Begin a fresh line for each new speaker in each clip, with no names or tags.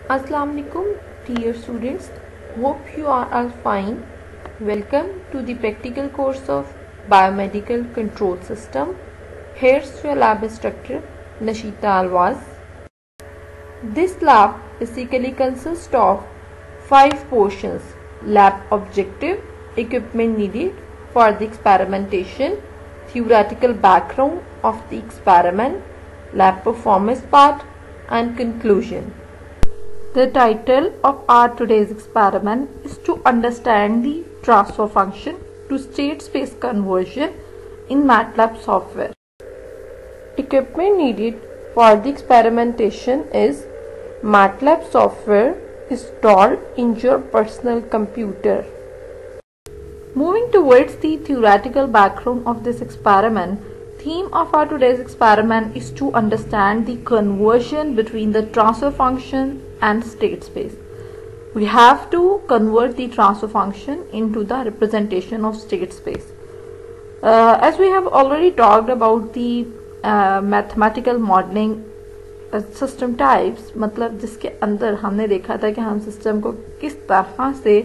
Assalamu alaikum, dear students. Hope you are all fine. Welcome to the practical course of Biomedical Control System. Here's your lab instructor, Nashita Alwaz. This lab basically consists of 5 portions: lab objective, equipment needed for the experimentation, theoretical background of the experiment, lab performance part, and conclusion. The title of our today's experiment is to understand the transfer function to state space conversion in MATLAB software. Equipment needed for the experimentation is MATLAB software installed in your personal computer. Moving towards the theoretical background of this experiment, theme of our today's experiment is to understand the conversion between the transfer function and state space. We have to convert the transfer function into the representation of state space. As we have already talked about the mathematical modeling system types, मतलब जिसके अंदर हमने देखा था कि हम system को किस तरह से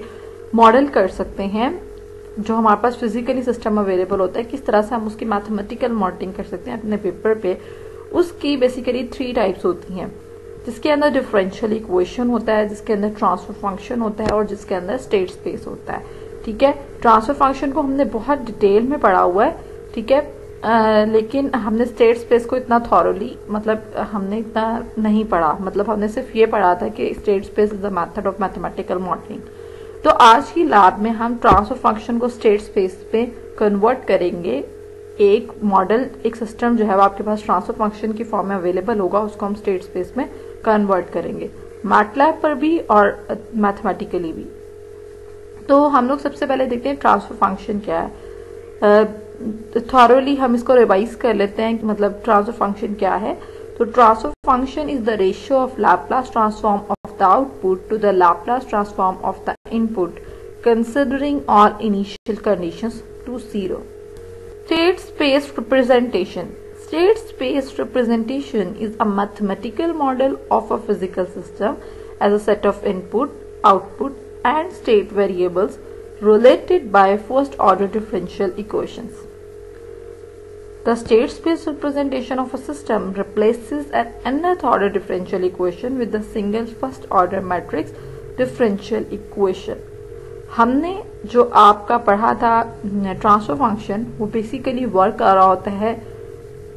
मॉडल कर सकते हैं, जो हमारे पास फिजिकली सिस्टम अवेलेबल होता है, किस तरह से हम उसकी मैथमेटिकल मॉडलिंग कर सकते हैं अपने पेपर पे. उसकी बेसिकली 3 टाइप्स होती हैं, जिसके अंदर डिफरेंशियल इक्वेशन होता है, जिसके अंदर ट्रांसफर फंक्शन होता है और जिसके अंदर स्टेट स्पेस होता है. ठीक है, ट्रांसफर फंक्शन को हमने बहुत डिटेल में पढ़ा हुआ है. ठीक है, लेकिन हमने स्टेट स्पेस को इतना थॉरली, मतलब हमने इतना नहीं पढ़ा. मतलब हमने सिर्फ ये पढ़ा था कि state space is the method of mathematical modelling. तो आज की लैब में हम ट्रांसफर फंक्शन को स्टेट स्पेस पे कन्वर्ट करेंगे. एक मॉडल, एक सिस्टम जो है वो आपके पास ट्रांसफर फंक्शन की फॉर्म में अवेलेबल होगा, उसको हम स्टेट स्पेस में कन्वर्ट करेंगे, मैटलैब पर भी और मैथमेटिकली भी. तो हम लोग सबसे पहले देखते हैं ट्रांसफर फंक्शन क्या है. थॉरली हम इसको रिवाइज कर लेते हैं, मतलब ट्रांसफर फंक्शन क्या है. तो transfer function is the ratio of Laplace transform of the output to the Laplace transform of the input considering all initial conditions to 0. State space representation. State space representation is a mathematical model of a physical system as a set of input, output, and state variables related by first order differential equations. The state space representation of a system replaces an nth order differential equation with a single first order matrix differential equation. हमने जो आपका पढ़ा था transfer function, वो basically work कर रहा होता है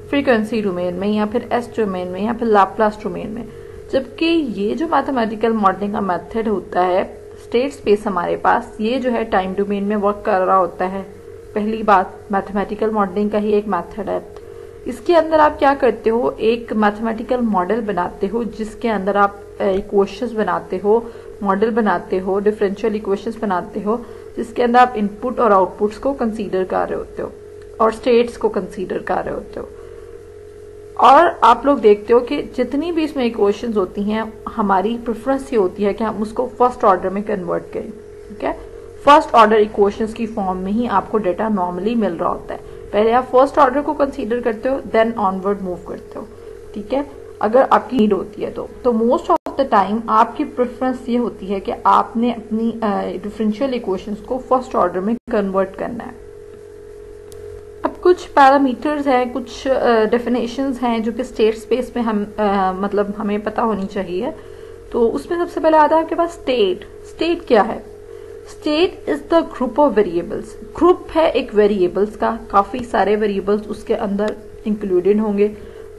फ्रीक्वेंसी डोमेन में या फिर एस डोमेन में या फिर लैपलास डोमेन में, जबकि ये जो मैथमेटिकल मॉडलिंग का मेथड होता है, स्टेट स्पेस हमारे पास, ये जो है टाइम डोमेन में वर्क कर रहा होता है. पहली बात, मैथमेटिकल मॉडलिंग का ही एक मेथड है. इसके अंदर आप क्या करते हो, एक मैथमेटिकल मॉडल बनाते हो जिसके अंदर आप इक्वेशंस बनाते हो, मॉडल बनाते हो, डिफरेंशियल इक्वेशंस बनाते हो, जिसके अंदर आप इनपुट और आउटपुट्स को कंसीडर कर रहे होते हो और स्टेट्स को कंसीडर कर रहे होते हो. और आप लोग देखते हो कि जितनी भी इसमें इक्वेशंस होती हैं, हमारी प्रेफरेंस ये होती है कि हम उसको फर्स्ट ऑर्डर में कन्वर्ट करें. ठीक है, फर्स्ट ऑर्डर इक्वेशंस की फॉर्म में ही आपको डेटा नॉर्मली मिल रहा होता है. पहले आप फर्स्ट ऑर्डर को कंसीडर करते हो, देन ऑनवर्ड मूव करते हो. ठीक है, अगर आपकी नीड होती है तो मोस्ट ऑफ द टाइम आपकी प्रेफरेंस ये होती है कि आपने अपनी डिफरेंशियल इक्वेशंस को फर्स्ट ऑर्डर में कन्वर्ट करना है. अब कुछ पैरामीटर्स हैं, कुछ डेफिनेशंस हैं जो कि स्टेट स्पेस में हम मतलब हमें पता होनी चाहिए. तो उसमें सबसे पहले आता है आपके पास स्टेट. स्टेट क्या है? State is the group of variables. Group है एक वेरिएबल्स का, काफी सारे वेरिएबल्स उसके अंदर इंक्लूडेड होंगे,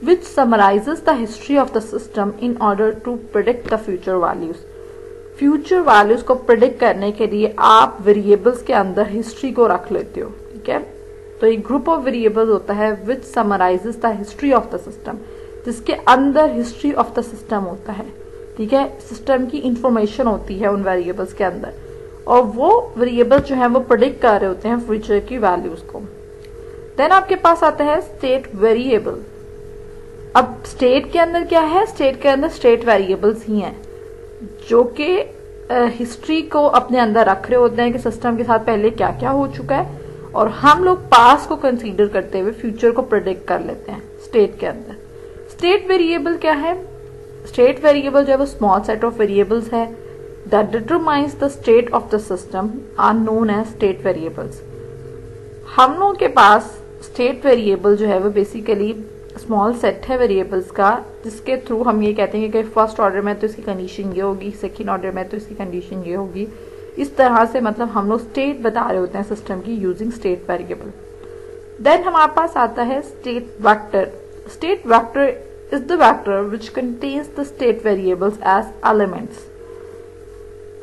which summarizes the history of the system in order to predict the future values. Future values को प्रिडिक्ट करने के लिए आप वेरिएबल्स के अंदर हिस्ट्री को रख लेते हो. ठीक है, तो एक ग्रुप ऑफ वेरिएबल्स होता है which summarizes the history of the system, जिसके अंदर हिस्ट्री ऑफ द सिस्टम होता है. ठीक है, सिस्टम की इंफॉर्मेशन होती है उन वेरिएबल्स के अंदर, और वो वेरिएबल्स जो है वो प्रिडिक्ट कर रहे होते हैं फ्यूचर की वैल्यूज को. देन आपके पास आता है स्टेट वेरिएबल. अब स्टेट के अंदर क्या है? स्टेट के अंदर स्टेट वेरिएबल्स ही हैं जो कि हिस्ट्री को अपने अंदर रख रहे होते हैं कि सिस्टम के साथ पहले क्या क्या हो चुका है, और हम लोग पास्ट को कंसीडर करते हुए फ्यूचर को प्रेडिक्ट कर लेते हैं स्टेट के अंदर. स्टेट वेरिएबल क्या है? स्टेट वेरिएबल जो है वो स्मॉल सेट ऑफ वेरिएबल्स है that determines the state of the system are known as state variables. हम लोगों के पास स्टेट वेरिएबल जो है वो बेसिकली स्मॉल सेट है वेरिएबल्स का, जिसके थ्रू हम ये कहते हैं कि फर्स्ट ऑर्डर में तो इसकी कंडीशन ये होगी, सेकेंड ऑर्डर में तो इसकी कंडीशन ये होगी। इस तरह से मतलब हम लोग स्टेट बता रहे होते हैं सिस्टम की यूजिंग स्टेट वेरिएबल। देन हमारे पास आता है state vector. State vector is the vector which contains the state variables as elements.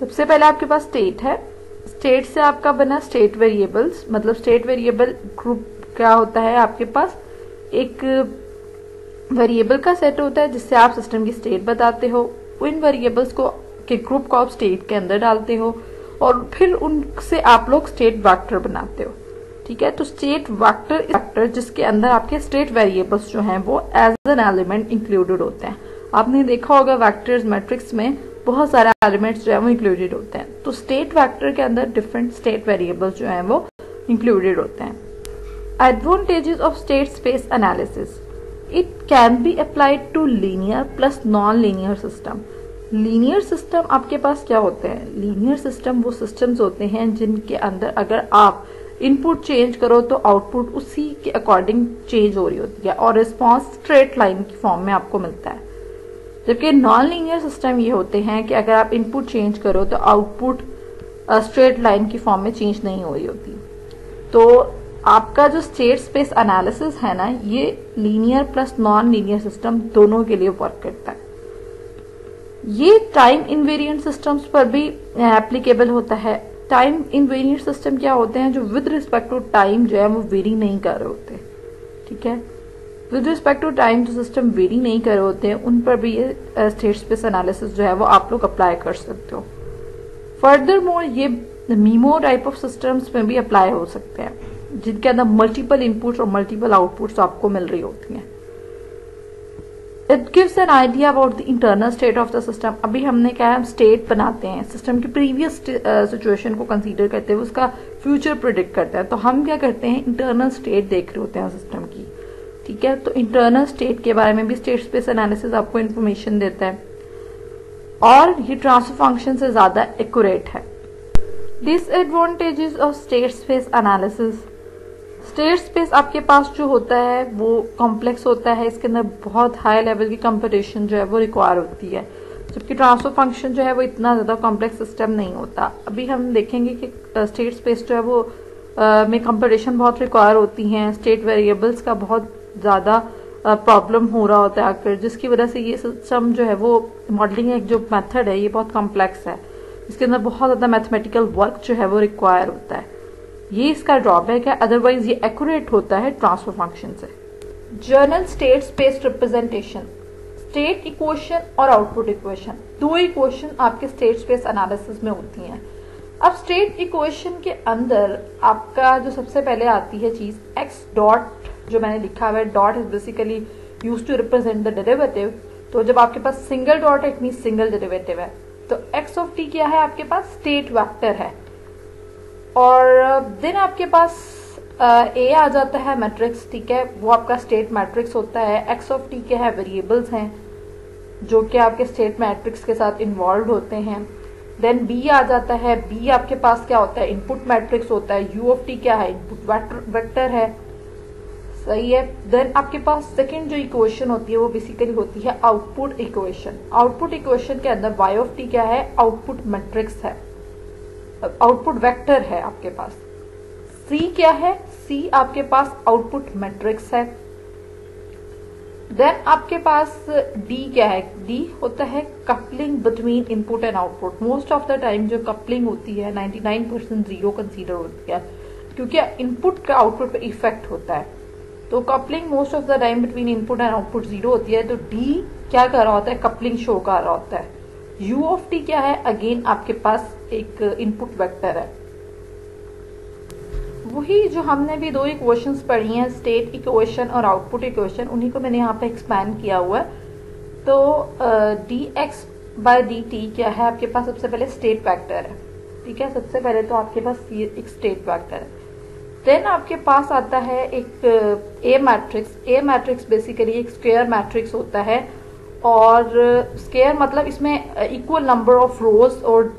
सबसे पहले आपके पास स्टेट है, स्टेट से आपका बना स्टेट वेरिएबल्स, मतलब स्टेट वेरिएबल ग्रुप क्या होता है, आपके पास एक वेरिएबल का सेट होता है जिससे आप सिस्टम की स्टेट बताते हो। उन वेरिएबल्स को के ग्रुप को आप स्टेट के अंदर डालते हो और फिर उनसे आप लोग स्टेट वेक्टर बनाते हो। ठीक है, तो स्टेट वेक्टर जिसके अंदर आपके स्टेट वेरिएबल्स जो हैं वो एज एन एलिमेंट इंक्लूडेड होते हैं। आपने देखा होगा वेक्टर्स मैट्रिक्स में बहुत सारे एलिमेंट्स जो है वो इंक्लूडेड होते हैं, तो स्टेट वेक्टर के अंदर डिफरेंट स्टेट वेरिएबल्स जो हैं वो इंक्लूडेड होते हैं। Advantages of state space analysis. It can be applied to linear plus non-linear system. Linear system आपके पास क्या होते हैं? लीनियर सिस्टम वो सिस्टम्स होते हैं जिनके अंदर अगर आप इनपुट चेंज करो तो आउटपुट उसी के अकॉर्डिंग चेंज हो रही होती है और रिस्पॉन्स स्ट्रेट लाइन की फॉर्म में आपको मिलता है। जबकि नॉन लीनियर सिस्टम ये होते हैं कि अगर आप इनपुट चेंज करो तो आउटपुट स्ट्रेट लाइन की फॉर्म में चेंज नहीं हो रही होती। तो आपका जो स्टेट स्पेस एनालिसिस है ना, ये linear plus non linear system दोनों के लिए वर्क करता है। ये टाइम इनवेरिएंट सिस्टम्स पर भी एप्लीकेबल होता है। टाइम इनवेरिएंट सिस्टम क्या होते हैं? जो विद रिस्पेक्ट टू टाइम जो है वो वेरी नहीं कर रहे होते। ठीक है, विद रिस्पेक्ट टू टाइम जो सिस्टम वेरी नहीं कर रहे होते हैं उन पर भी ये स्टेट स्पेस एनालिसिस जो है वो आप लोग अप्लाई कर सकते हो। फर्दर मोर ये मीमो टाइप ऑफ सिस्टम्स में भी अप्लाई हो सकते हैं जिनके अंदर मल्टीपल इनपुट्स और मल्टीपल आउटपुट्स आपको मिल रही होती हैं। It gives an idea about the internal state of the system. अभी हमने क्या है, हम स्टेट बनाते हैं, सिस्टम की प्रीवियस सिचुएशन को कंसीडर करते हुए उसका फ्यूचर प्रिडिक्ट करते हैं। तो हम क्या करते हैं, इंटरनल स्टेट देख रहे होते हैं सिस्टम की। ठीक है, तो इंटरनल स्टेट के बारे में भी स्टेट स्पेस एनालिसिस आपको इन्फॉर्मेशन देता है और ये ट्रांसफर फंक्शन से ज्यादा एक्यूरेट है। Disadvantages of state space analysis. State space आपके पास जो होता है वो कॉम्प्लेक्स होता है, इसके अंदर बहुत हाई लेवल की कंप्यूटेशन जो है वो रिक्वायर होती है, जबकि ट्रांसफर फंक्शन जो है वो इतना ज्यादा कॉम्प्लेक्स सिस्टम नहीं होता। अभी हम देखेंगे कि स्टेट स्पेस जो है वो में कंप्यूटेशन बहुत रिक्वायर होती हैं, स्टेट वेरिएबल्स का बहुत ज्यादा प्रॉब्लम हो रहा होता है आकर, जिसकी वजह से ये सिस्टम जो है वो मॉडलिंग एक जो मेथड है ये बहुत कॉम्प्लेक्स है, इसके अंदर बहुत ज्यादा मैथमेटिकल वर्क जो है वो रिक्वायर होता है। ये इसका ड्रॉबैक है, अदरवाइज ये एक्यूरेट होता है ट्रांसफर फंक्शन से। Journal state space representation. State equation और आउटपुट इक्वेशन, दो इक्वेशन आपके स्टेट स्पेस एनालिसिस में होती हैं। अब स्टेट इक्वेशन के अंदर आपका जो सबसे पहले आती है चीज एक्स डॉट, जो मैंने लिखा हुआ है, dot is basically use to represent the derivative. तो जब आपके पास सिंगल डॉट है इट मीन सिंगल डेरिवेटिव है, तो एक्स ऑफ टी क्या है, आपके पास स्टेट वेक्टर है। और देन आपके पास ए आ जाता है मैट्रिक्स। ठीक है, वो आपका स्टेट मैट्रिक्स होता है। एक्स ऑफ टी क्या है, वेरिएबल्स हैं जो कि आपके स्टेट मैट्रिक्स के साथ इन्वॉल्व होते हैं। देन बी आ जाता है, बी आपके पास क्या होता है, इनपुट मैट्रिक्स होता है। यू ऑफ टी क्या है, इनपुट वेक्टर है। सही है। देन आपके पास सेकंड जो इक्वेशन होती है वो बेसिकली होती है आउटपुट इक्वेशन। आउटपुट इक्वेशन के अंदर वाई ऑफ टी क्या है, आउटपुट मैट्रिक्स है, आउटपुट वेक्टर है आपके पास। सी क्या है, सी आपके पास आउटपुट मैट्रिक्स है। देन आपके पास डी क्या है, डी होता है coupling between input and output. Most of the time जो कपलिंग होती है 99% जीरो कंसीडर होती है, क्योंकि इनपुट का आउटपुट पे इफेक्ट होता है। तो coupling most of the time between input and output zero होती है। तो डी क्या कर रहा होता है, कपलिंग शो कर रहा होता है। यू ऑफ टी क्या है, अगेन आपके पास एक इनपुट वेक्टर है। वही जो हमने भी दो इक्वेशंस पढ़ी हैं, स्टेट इक्वेशन और आउटपुट इक्वेशन, उन्हीं को मैंने यहाँ पे एक्सपैंड किया हुआ है। तो d x by D t क्या है, आपके पास सबसे पहले स्टेट वेक्टर है। ठीक है, सबसे पहले तो आपके पास ये एक स्टेट वेक्टर है। देन आपके पास आता है एक ए मैट्रिक्स। ए मैट्रिक्स बेसिकली एक स्क्वायर मैट्रिक्स होता है और स्क्वायर मतलब इसमें इक्वल नंबर ऑफ रोज और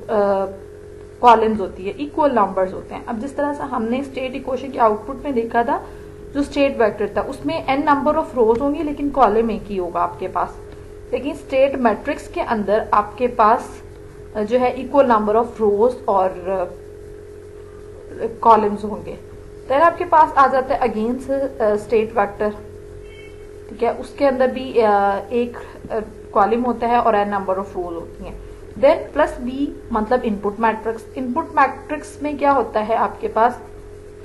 कॉलम्स होती है, इक्वल नंबर्स होते हैं। अब जिस तरह से हमने स्टेट इक्वेशन के आउटपुट में देखा था, जो स्टेट वेक्टर था उसमें n नंबर ऑफ रोज होंगी लेकिन कॉलम एक ही होगा आपके पास, लेकिन स्टेट मैट्रिक्स के अंदर आपके पास जो है इक्वल नंबर ऑफ रोज और कॉलम्स होंगे। देन आपके पास आ जाता है अगेन स्टेट वेक्टर, ठीक है, उसके अंदर भी एक कॉलम होता है और n नंबर ऑफ रोज होती हैं। देन प्लस b मतलब इनपुट मैट्रिक्स। इनपुट मैट्रिक्स में क्या होता है आपके पास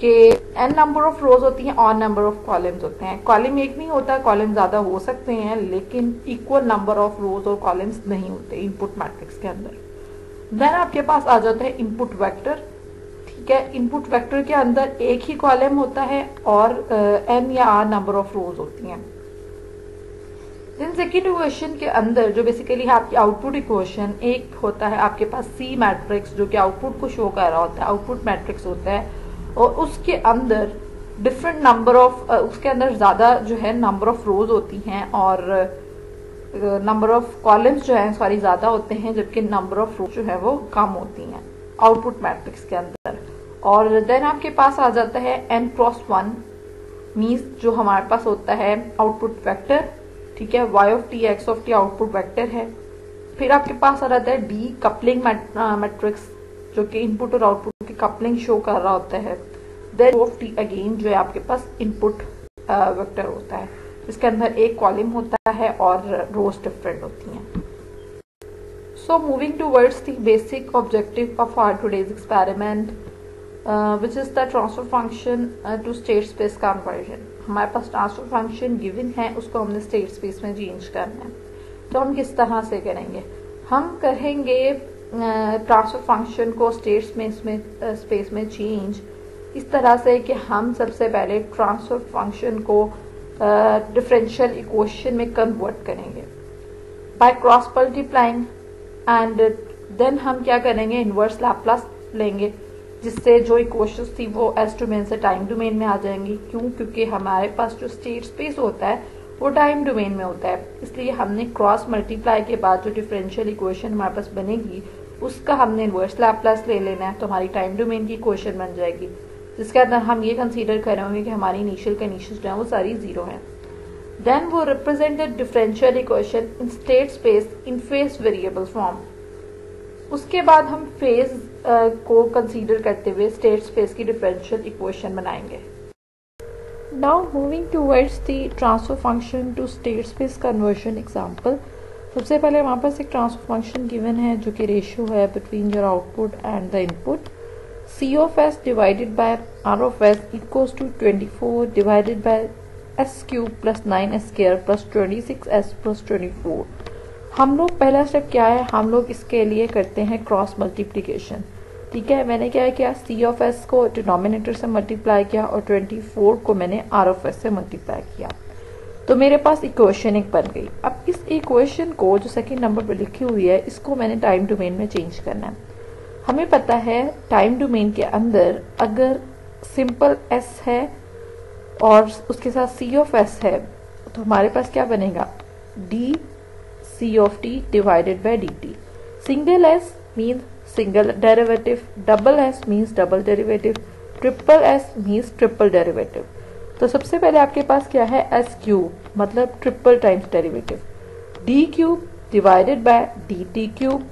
कि n नंबर ऑफ रोज होती हैं और नंबर ऑफ कॉलम्स होते हैं। कॉलम एक नहीं होता, कॉलम ज्यादा हो सकते हैं लेकिन इक्वल नंबर ऑफ रोज और कॉलम्स नहीं होते इनपुट मैट्रिक्स के अंदर। देन आपके पास आ जाता है इनपुट वेक्टर, ठीक है। इनपुट वेक्टर के अंदर एक ही कॉलम होता है और n या r नंबर ऑफ रोज होती हैं। देन सेकेंड इक्वेशन के अंदर जो बेसिकली है आपकी आउटपुट इक्वेशन, एक होता है आपके पास C मैट्रिक्स जो कि आउटपुट को शो कर रहा होता है, आउटपुट मैट्रिक्स होता है, और उसके अंदर डिफरेंट नंबर ऑफ उसके अंदर ज्यादा जो है नंबर ऑफ रोज होती हैं और नंबर ऑफ कॉलम्स जो है सॉरी ज्यादा होते हैं, जबकि नंबर ऑफ रोज जो है वो कम होती हैं आउटपुट मैट्रिक्स के अंदर। और देन आपके पास आ जाता है n क्रॉस 1 मीन्स जो हमारे पास होता है आउटपुट वेक्टर, ठीक है, y of t x of t output vector है। फिर आपके पास आ जाता है d कपलिंग मैट्रिक्स जो कि इनपुट और आउटपुट की कपलिंग शो कर रहा होता है। देन ऑफ t अगेन जो है आपके पास इनपुट वेक्टर होता है, इसके अंदर एक कॉलम होता है और रोज डिफरेंट होती हैं। So moving towards the basic objective of our today's experiment which is the transfer function to state space conversion. हमारे पास ट्रांसफर फंक्शन गिवन है, उसको हमने स्टेट स्पेस में चेंज करना है। तो हम किस तरह से करेंगे? हम करेंगे ट्रांसफर फंक्शन को स्टेट स्पेस में चेंज इस तरह से कि हम सबसे पहले ट्रांसफर फंक्शन को डिफरेंशियल इक्वेशन में कन्वर्ट करेंगे by cross multiplying, and then हम क्या करेंगे, इनवर्स लैप्लास लेंगे जिससे जो इक्वेशंस थी वो एस डोमेन से टाइम डोमेन में आ जाएंगी। क्यों? क्योंकि हमारे पास जो स्टेट स्पेस होता है वो टाइम डोमेन में होता है, इसलिए हमने क्रॉस मल्टीप्लाई के बाद जो डिफरेंशियल इक्वेशन हमारे पास बनेगी उसका हमने इनवर्स लैप्लास ले लेना है, तो हमारी टाइम डोमेन की इक्वेशन बन जाएगी, जिसके अंदर हम ये कंसीडर करेंगे कि हमारी इनिशियल कंडीशंस जो है वो सारी जीरो हैं। देन वो represent the differential equation in state space in phase variable form. उसके बाद हम फेज को कंसीडर करते हुए स्टेट स्पेस की डिफरेंशियल इक्वेशन बनाएंगे। Now moving towards the transfer function to state space conversion example. सबसे पहले हमारे पास एक ट्रांसफर फंक्शन गिवन है जो कि रेशियो है between your output and the input. C of s divided by R of s equals to 24 divided by s cube plus 9s square plus 26s plus 24। हम लोग पहला स्टेप क्या है, हम लोग इसके लिए करते हैं क्रॉस मल्टीप्लिकेशन, ठीक है। मैंने क्या किया, C of s को डिनोमिनेटर से मल्टीप्लाई किया और 24 को मैंने R of s से मल्टीप्लाई किया, तो मेरे पास इक्वेशन एक बन गई। अब इस इक्वेशन को जो सेकेंड नंबर पर लिखी हुई है इसको मैंने टाइम डोमेन में चेंज करना है। हमें पता है टाइम डोमेन के अंदर अगर सिंपल s है और उसके साथ C of s है तो हमारे पास क्या बनेगा, d C of t divided by dt। Single s means single derivative, double s means double derivative, triple s means triple derivative. तो सबसे पहले आपके पास क्या है, s क्यूब मतलब triple times derivative, d cube divided by dt cube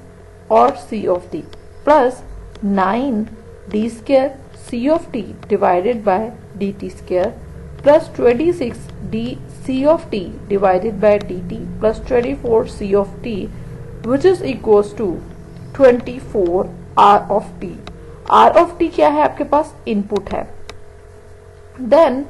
और C of t plus 9d square C of t divided by dt square plus 26d C of t divided by dt plus 24 C of t which is equals to 24 R of t। R of t क्या है, आपके पास input है। Then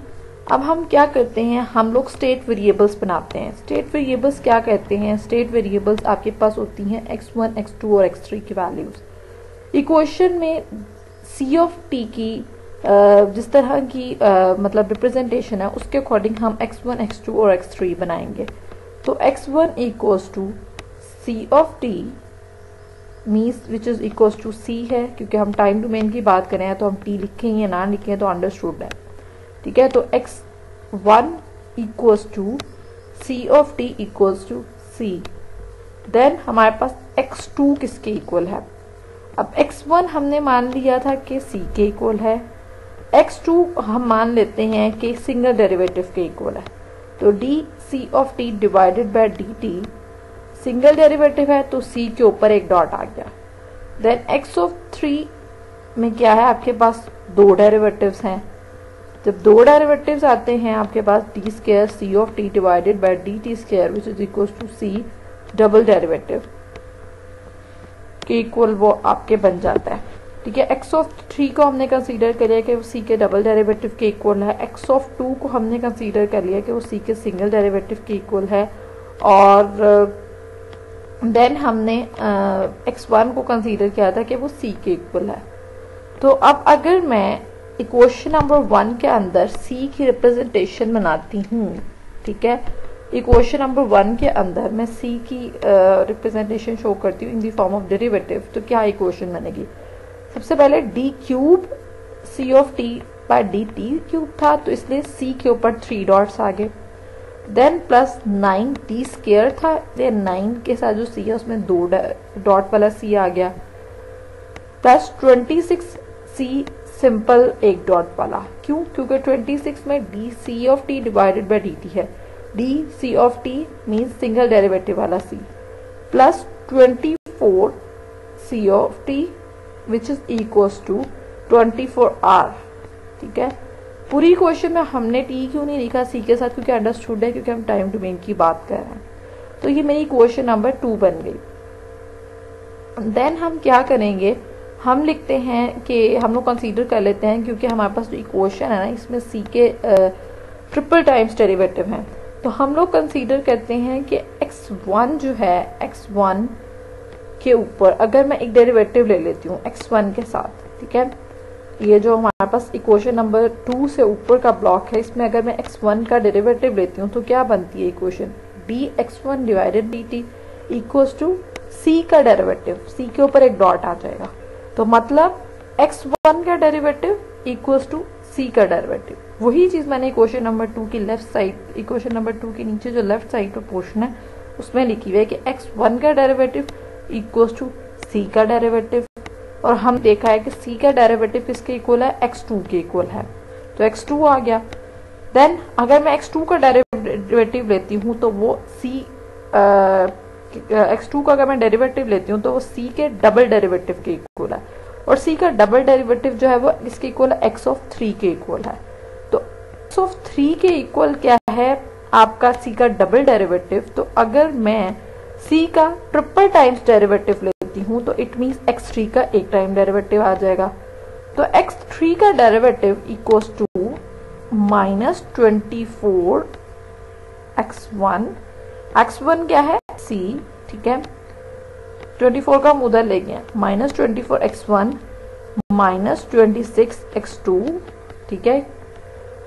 अब हम क्या करते हैं, हम लोग स्टेट वेरिएबल्स बनाते हैं। स्टेट वेरिएबल्स क्या कहते हैं, स्टेट वेरिएबल्स आपके पास होती हैं x1 x2 और x3 की वैल्यूज। इक्वेशन में C of t की जिस तरह की मतलब रिप्रेजेंटेशन है उसके अकॉर्डिंग हम x1 x2 और x3 बनाएंगे। तो x1 equals to C of t means which is equals to C है, क्योंकि हम टाइम डोमेन की बात करें हैं तो हम t लिखें या ना लिखें तो अंडरस्टूड है, ठीक है। तो x1 equals to C of t equals to c, then हमारे पास x2 किसके इक्वल है। अब x1 हमने मान लिया था कि c के इक्वल है, x2 हम मान लेते हैं कि सिंगल डेरिवेटिव के इक्वल है। तो D of T divided by D T single derivative है तो c के ऊपर एक डॉट आ गया। देन x ऑफ 3 में क्या है, आपके पास दो डेरिवेटिव्स हैं। जब दो डेरिवेटिव्स आते हैं आपके पास D square C of T divided by D T square which is equal to C double derivative के इक्वल वो आपके बन जाता है। ठीक है, x ऑफ 3 को हमने कंसीडर कर लिया कि वो c के डबल डेरिवेटिव के इक्वल है। x ऑफ 2 को हमने कंसीडर कर लिया कि वो c के सिंगल डेरिवेटिव के इक्वल है। और देन हमने x1 को कंसीडर किया था कि वो c के इक्वल है। तो अब अगर मैं इक्वेशन नंबर 1 के अंदर c की रिप्रेजेंटेशन बनाती हूँ, ठीक है, इक्वेशन नंबर 1 के अंदर मैं c की रिप्रेजेंटेशन शो करती हूँ in the form of derivative, तो क्या इक्वेशन बनेगी। सबसे पहले d cube c of t by D t cube था, तो इसलिए c के ऊपर 3 डॉट्स आ गए। देन प्लस 9 टी स्क्वायर था, देन 9 के साथ जो c है उसमें 2 डॉट वाला c आ गया, प्लस 26 c सिंपल एक डॉट वाला। क्यों? क्योंकि 26 में D C of T divided by D T है, D C of T means single derivative वाला c, plus 24 C of T which is equals to 24r। ठीक है, पूरी क्वेश्चन में हमने टी क्यों नहीं लिखा c के साथ, क्योंकि अंडरस्टूड है, क्योंकि हम टाइम डोमेन की बात कर रहे हैं। तो ये मेरी क्वेश्चन नंबर 2 बन गई। देन हम क्या करेंगे, हम लिखते हैं कि हम लोग कंसीडर कर लेते हैं, क्योंकि हमारे पास जो इक्वेशन है ना इसमें c के ट्रिपल टाइम्स डेरिवेटिव हैं, तो हम लोग कंसीडर करते हैं कि x1 जो है x1 के ऊपर अगर मैं एक डेरिवेटिव ले लेती हूँ x1 के साथ। ठीक है, ये जो हमारे पास इक्वेशन नंबर 2 से ऊपर का ब्लॉक है, इसमें अगर मैं x1 का डेरिवेटिव लेती हूँ तो क्या बनती है equation, dx1 divided dt equals to c का डेरिवेटिव, c के ऊपर एक डॉट आ जाएगा। तो मतलब x1 का डेरिवेटिव इक्वल्स टू c का डेरिवेटिव। वही चीज मैंने इक्वेशन नंबर 2 की लेफ्ट साइड, इक्वेशन नंबर 2 के नीचे जो लेफ्ट साइड पर पोर्शन है उसमें लिखी हुई है कि x1 का डेरिवेटिव इक्वल्स टू c का डेरिवेटिव, और हम देखा है कि c का डेरिवेटिव किसके इक्वल है, x2 के इक्वल है, तो x2 आ गया। देन अगर मैं x2 का डेरिवेटिव लेती हूँ तो वो x2 का अगर मैं डेरिवेटिव लेती हूँ तो वो c के डबल डेरिवेटिव के इक्वल है, और c का डबल डेरिवेटिव जो है वो इसके इक्वल है x ऑफ 3 के इक्वल है। तो x ऑफ 3 के इक्वल क्या है आपका c का डबल डेरिवेटिव। तो अगर मैं c का ट्रिपल टाइम्स डेरिवेटिव लेती हूँ तो इट मीन्स x3 का एक टाइम डेरिवेटिव आ जाएगा। तो x3 का derivative equals to -24 x1, x1 क्या है c, ठीक है, 24 का हम उधर ले गए, -24 x1 -26 x2, ठीक है,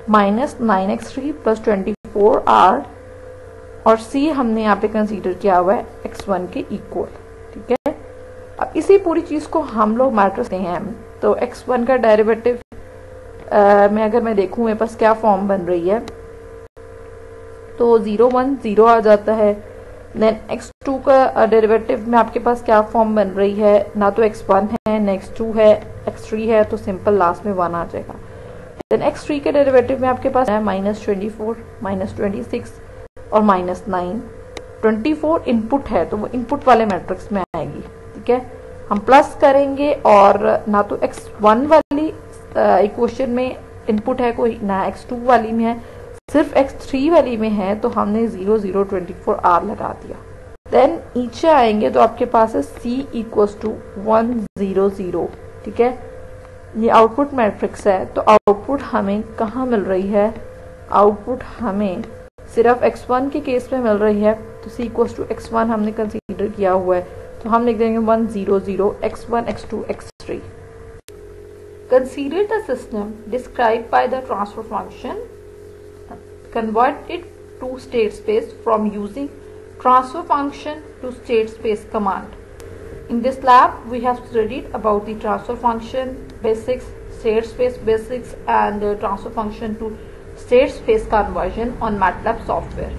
-9 x3 प्लस 24r, और c हमने यहाँ पे कंसीडर किया हुआ है x1 के इक्वल। ठीक है, अब इसी पूरी चीज को हम लोग मैट्रिक्स देते हैं, तो x1 का डेरिवेटिव में अगर मैं देखूं मेरे पास क्या फॉर्म बन रही है, तो 0 1 0 आ जाता है। देन x2 का डेरिवेटिव में आपके पास क्या फॉर्म बन रही है, ना तो x1 है ना x2 है, x3 है, तो सिंपल लास्ट में 1 आ जाएगा। देन x3 के डेरिवेटिव में आपके पास है -24 -26 और -9। 24 इनपुट है तो वो इनपुट वाले मैट्रिक्स में आएगी। ठीक है, हम प्लस करेंगे, और ना तो x1 वाली इक्वेशन में इनपुट है कोई, ना x2 वाली में है, सिर्फ x3 वाली में है, तो हमने 0 0 24r लगा दिया। देन नीचे आएंगे तो आपके पास है c इक्वल्स टू 1 0 0। ठीक है, ये आउटपुट मैट्रिक्स है, तो आउटपुट हमें कहाँ मिल रही है, आउटपुट हमें सिर्फ x1 के केस में मिल रही है, तो c इक्वल्स टू x1 हमने कंसीडर किया हुआ है, तो हम लिख देंगे 1 0 0 x1 x2 x3। Consider the system described by the transfer function. Convert it to state space from using transfer function to state space command. In this lab, we have studied about the transfer function basics, state space basics, and transfer function to state space conversion on MATLAB software.